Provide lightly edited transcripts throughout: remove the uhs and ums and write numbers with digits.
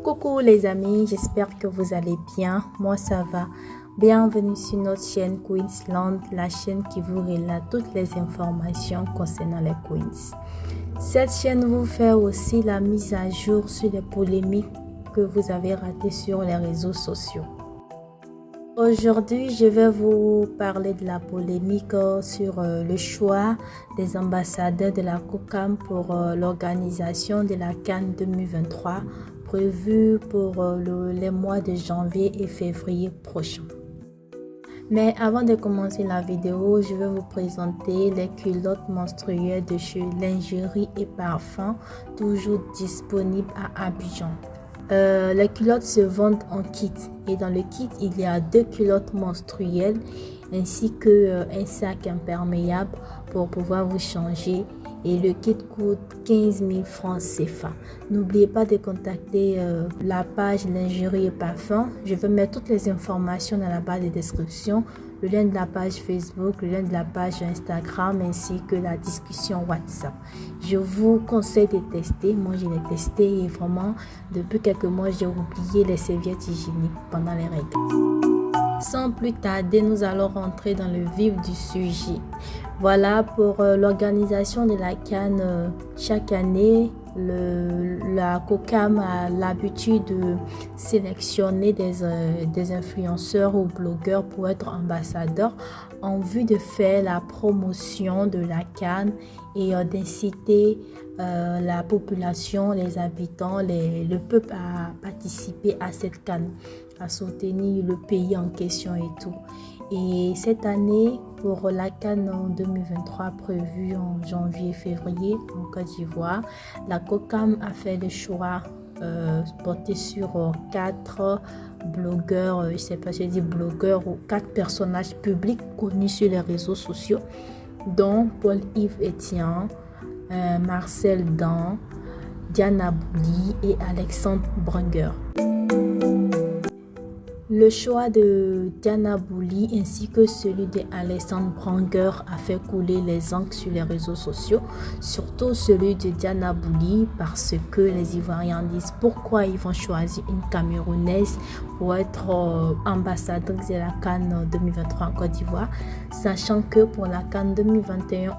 Coucou les amis, j'espère que vous allez bien. Moi ça va. Bienvenue sur notre chaîne Queensland, la chaîne qui vous relate toutes les informations concernant les Queens. Cette chaîne vous fait aussi la mise à jour sur les polémiques que vous avez ratées sur les réseaux sociaux. Aujourd'hui, je vais vous parler de la polémique sur le choix des ambassadeurs de la COCAM pour l'organisation de la CAN 2023 prévue pour les mois de janvier et février prochains. Mais avant de commencer la vidéo, je vais vous présenter les culottes menstruelles de chez Lingerie et Parfums, toujours disponibles à Abidjan. Les culottes se vendent en kit et dans le kit il y a 2 culottes menstruelles ainsi que un sac imperméable pour pouvoir vous changer et le kit coûte 15 000 francs CFA. N'oubliez pas de contacter la page Lingerie et Parfums. Je vais mettre toutes les informations dans la barre de description, le lien de la page Facebook, le lien de la page Instagram ainsi que la discussion WhatsApp. Je vous conseille de tester. Moi, je l'ai testé et vraiment, depuis quelques mois, j'ai oublié les serviettes hygiéniques pendant les règles. Sans plus tarder, nous allons rentrer dans le vif du sujet. Voilà pour l'organisation de la CAN. Chaque année, la COCAM a l'habitude de sélectionner des influenceurs ou blogueurs pour être ambassadeurs en vue de faire la promotion de la CAN et d'inciter la population, les habitants, le peuple à participer à cette CAN, à soutenir le pays en question et tout. Et cette année, pour la CAN en 2023 prévue en janvier-février en Côte d'Ivoire, la COCAM a fait le choix porté sur 4 blogueurs, je ne sais pas si je dis blogueurs ou 4 personnages publics connus sur les réseaux sociaux, dont Paul-Yves Etienne, Marcel Dan, Diana Bouli et Alexandre Branger. Le choix de Diana Bouli ainsi que celui de Alexandre Branger a fait couler les encres sur les réseaux sociaux, surtout celui de Diana Bouli parce que les Ivoiriens disent pourquoi ils vont choisir une Camerounaise pour être ambassadrice de la CAN 2023 en Côte d'Ivoire, sachant que pour la CAN 2021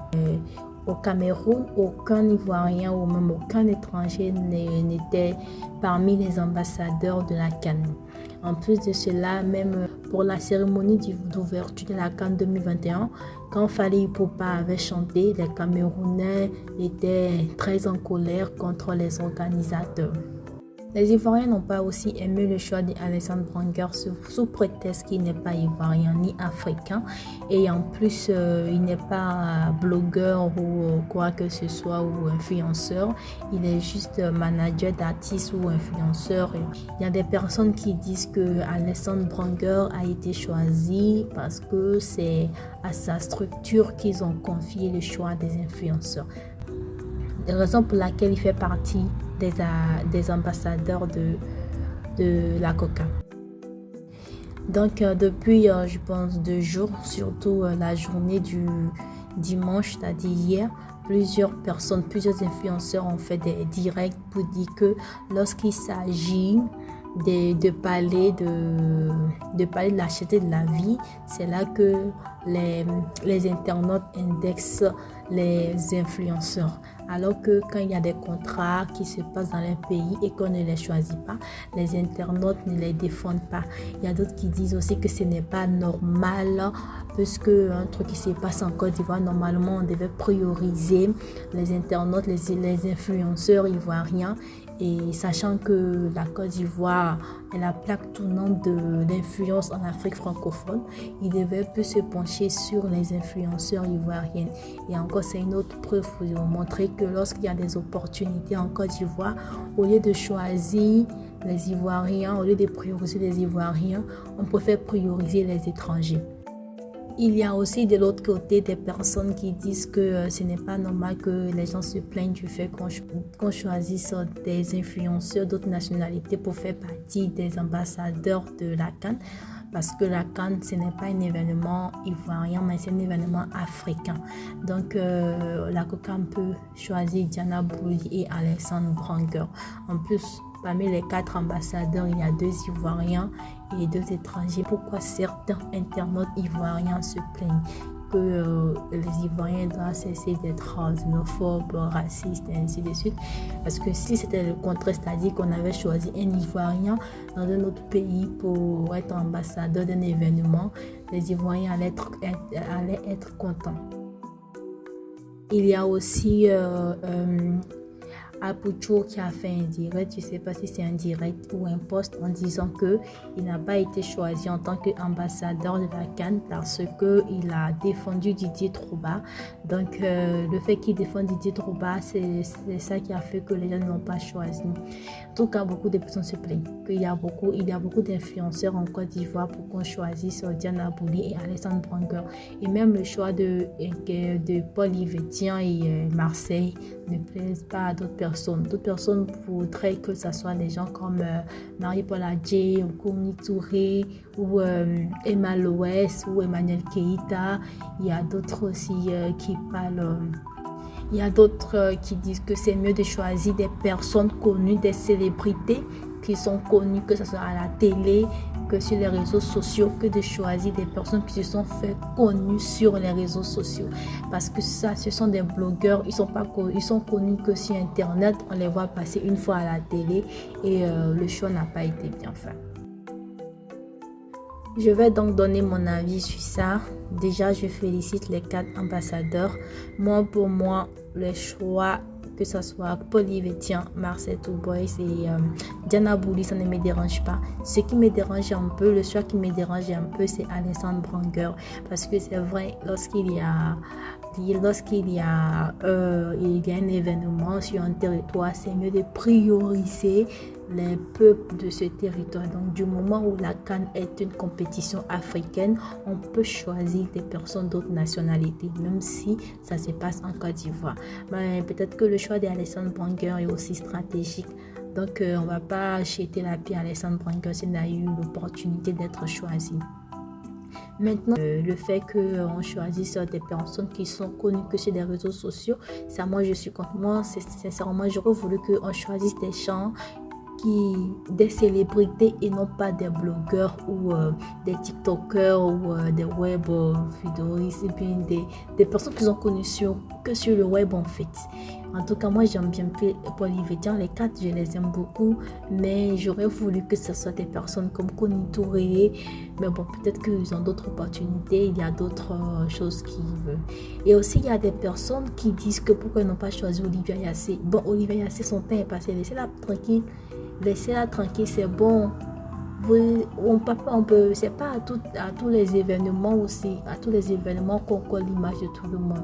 au Cameroun, aucun Ivoirien ou même aucun étranger n'était parmi les ambassadeurs de la CAN. En plus de cela, même pour la cérémonie d'ouverture de la CAN 2021, quand Fally Ipupa avait chanté, les Camerounais étaient très en colère contre les organisateurs. Les Ivoiriens n'ont pas aussi aimé le choix d'Alexandre Branger sous prétexte qu'il n'est pas Ivoirien ni africain et en plus il n'est pas blogueur ou quoi que ce soit ou influenceur, il est juste manager d'artistes ou influenceur. Il y a des personnes qui disent que Alexandre Branger a été choisi parce que c'est à sa structure qu'ils ont confié le choix des influenceurs. Raison pour laquelle il fait partie des ambassadeurs de la COCAM. Donc depuis je pense 2 jours, surtout la journée du dimanche, c'est-à-dire hier, plusieurs influenceurs ont fait des directs pour dire que lorsqu'il s'agit de parler de la cherté de la vie, c'est là que les internautes indexent les influenceurs. Alors que quand il y a des contrats qui se passent dans les pays et qu'on ne les choisit pas, les internautes ne les défendent pas. Il y a d'autres qui disent aussi que ce n'est pas normal puisque un truc qui se passe en Côte d'Ivoire, normalement on devait prioriser les internautes, les influenceurs ivoiriens. Et sachant que la Côte d'Ivoire est la plaque tournante de l'influence en Afrique francophone, il devait plus se pencher sur les influenceurs ivoiriens. Et encore, c'est une autre preuve pour vous montrer que lorsqu'il y a des opportunités en Côte d'Ivoire, au lieu de choisir les Ivoiriens, au lieu de prioriser les Ivoiriens, on préfère prioriser les étrangers. Il y a aussi de l'autre côté des personnes qui disent que ce n'est pas normal que les gens se plaignent du fait qu'on choisisse des influenceurs d'autres nationalités pour faire partie des ambassadeurs de la CAN. Parce que la CAN, ce n'est pas un événement ivoirien, mais c'est un événement africain. Donc, la COCAM peut choisir Diana Bouli et Alexandre Branger. En plus, parmi les 4 ambassadeurs, il y a 2 Ivoiriens et 2 étrangers. Pourquoi certains internautes ivoiriens se plaignent que les Ivoiriens doivent cesser d'être xénophobes, racistes et ainsi de suite? Parce que si c'était le contraire, c'est-à-dire qu'on avait choisi un Ivoirien dans un autre pays pour être ambassadeur d'un événement, les Ivoiriens allaient être contents. Il y a aussi Apucho qui a fait un direct, je ne sais pas si c'est un direct ou un post en disant qu'il n'a pas été choisi en tant qu'ambassadeur de la CAN parce qu'il a défendu Didier Drogba. Donc le fait qu'il défende Didier Drogba, c'est ça qui a fait que les gens ne l'ont pas choisi. En tout cas, beaucoup de personnes se plaignent qu'il y a beaucoup d'influenceurs en Côte d'Ivoire pour qu'on choisisse Diana Bouli et Alexandre Branger. Et même le choix de Paul Yvetien et Marseille ne plaisent pas à d'autres personnes. D'autres personnes voudraient que ce soit des gens comme Marie-Paul Adjei, ou Koumi Touré, ou Emma Loès, ou Emmanuel Keïta. Il y a d'autres aussi qui parlent... Il y a d'autres qui disent que c'est mieux de choisir des personnes connues, des célébrités qui sont connues, que ce soit à la télé, que sur les réseaux sociaux, que de choisir des personnes qui se sont fait connues sur les réseaux sociaux. Parce que ça, ce sont des blogueurs, ils sont connus que sur Internet, on les voit passer une fois à la télé et le choix n'a pas été bien fait. Je vais donc donner mon avis sur ça. Déjà, je félicite les 4 ambassadeurs. Pour moi, le choix, que ce soit Paul Yvetien, Marseille Toubois et Diana Bouli, ça ne me dérange pas. Ce qui me dérange un peu, le choix qui me dérange un peu, c'est Alexandre Branger. Parce que c'est vrai, lorsqu'il y a un événement sur un territoire, c'est mieux de prioriser les peuples de ce territoire. Donc du moment où la CAN est une compétition africaine, on peut choisir des personnes d'autres nationalités, même si ça se passe en Côte d'Ivoire. Mais peut-être que le choix d'Alexandre Branger est aussi stratégique. Donc on ne va pas jeter la pierre à Alexandre Branger s'il a eu l'opportunité d'être choisi. Maintenant, le fait qu'on choisisse des personnes qui sont connues que sur les réseaux sociaux, ça, moi, je suis contre. Moi, sincèrement, j'aurais voulu qu'on choisisse des gens des célébrités et non pas des blogueurs ou des TikTokers ou des web vidéistes et bien des personnes qui sont connues que sur le web en fait. En tout cas, moi j'aime bien Paul Yvetien, les 4 je les aime beaucoup, mais j'aurais voulu que ce soit des personnes comme Koumi Touré, mais bon, peut-être qu'ils ont d'autres opportunités, il y a d'autres choses qu'ils veulent. Et aussi il y a des personnes qui disent que pourquoi ils n'ont pas choisi Olivia Yassé. Bon, Olivia Yassé, son temps est passé, laissez-la tranquille. Laissez-la tranquille, c'est bon. C'est pas à tous les événements aussi, à tous les événements qu'on colle l'image de tout le monde.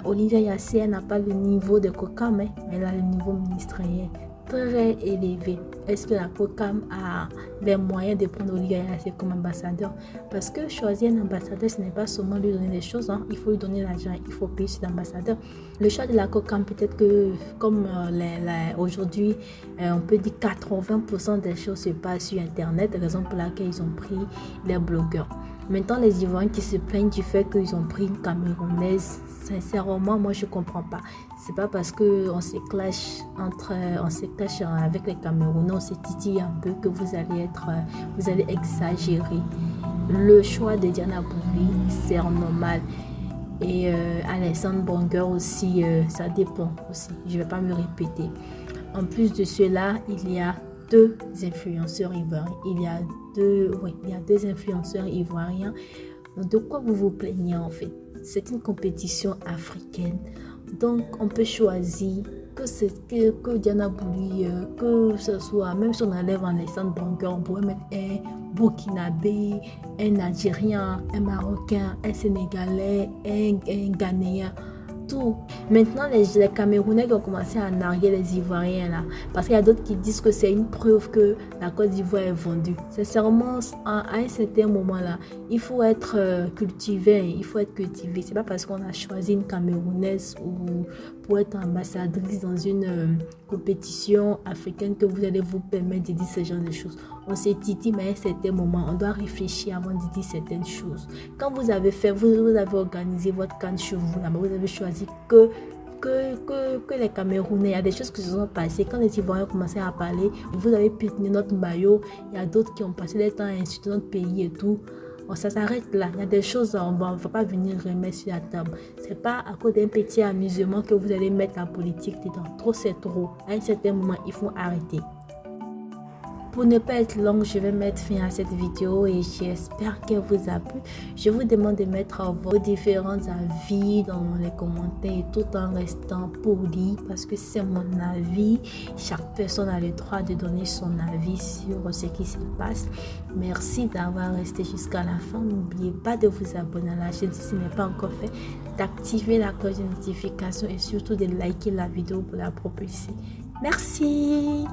Olivia Yassé, elle n'a pas le niveau de COCAM, mais elle a le niveau ministériel très élevé. Est-ce que la COCAM a les moyens de prendre Olivia Yassé comme ambassadeur? Parce que choisir un ambassadeur, ce n'est pas seulement lui donner des choses, hein. Il faut lui donner l'argent, il faut payer cet ambassadeur. Le choix de la COCAM, peut-être que comme aujourd'hui, on peut dire 80% des choses se passent sur Internet, raison pour laquelle ils ont pris les blogueurs. Maintenant, les Ivoiriens qui se plaignent du fait qu'ils ont pris une Camerounaise, sincèrement, moi je comprends pas. C'est pas parce qu'on se clash avec les Camerounais, on se titille un peu que vous allez exagérer. Le choix de Diana Bouli, c'est normal. Et Alexandre Branger aussi, ça dépend aussi. Je vais pas me répéter. En plus de cela, il y a 2 influenceurs ivoiriens. Il y a 2 influenceurs ivoiriens. De quoi vous vous plaignez en fait? C'est une compétition africaine. Donc on peut choisir que Diana Bouli, que ce soit, même si on enlève Alexandre Branger, on pourrait mettre un Burkinabé, un Algérien, un Marocain, un Sénégalais, un Ghanéen. Tout. Maintenant, les Camerounais qui ont commencé à narguer les Ivoiriens là, parce qu'il y a d'autres qui disent que c'est une preuve que la Côte d'Ivoire est vendue. Sincèrement, à un certain moment là, il faut être cultivé, C'est pas parce qu'on a choisi une Camerounaise ou pour être ambassadrice dans une compétition africaine que vous allez vous permettre de dire ce genre de choses. On s'est titillé, mais à un certain moment, on doit réfléchir avant de dire certaines choses. Quand vous avez organisé votre CAN chez vous, là, vous avez choisi que que les Camerounais, il y a des choses qui se sont passées. Quand les Ivoiriens ont commencé à parler, vous avez piétiné notre maillot, il y a d'autres qui ont passé des temps à insulter notre pays et tout. Bon, ça s'arrête là. Il y a des choses, on va pas venir remettre sur la table. C'est pas à cause d'un petit amusement que vous allez mettre la politique dedans. Trop, c'est trop. À un certain moment, il faut arrêter. Pour ne pas être longue, je vais mettre fin à cette vidéo et j'espère qu'elle vous a plu. Je vous demande de mettre vos différents avis dans les commentaires tout en restant poli parce que c'est mon avis. Chaque personne a le droit de donner son avis sur ce qui se passe. Merci d'avoir resté jusqu'à la fin. N'oubliez pas de vous abonner à la chaîne si ce n'est pas encore fait, d'activer la cloche de notification et surtout de liker la vidéo pour la propulser. Merci.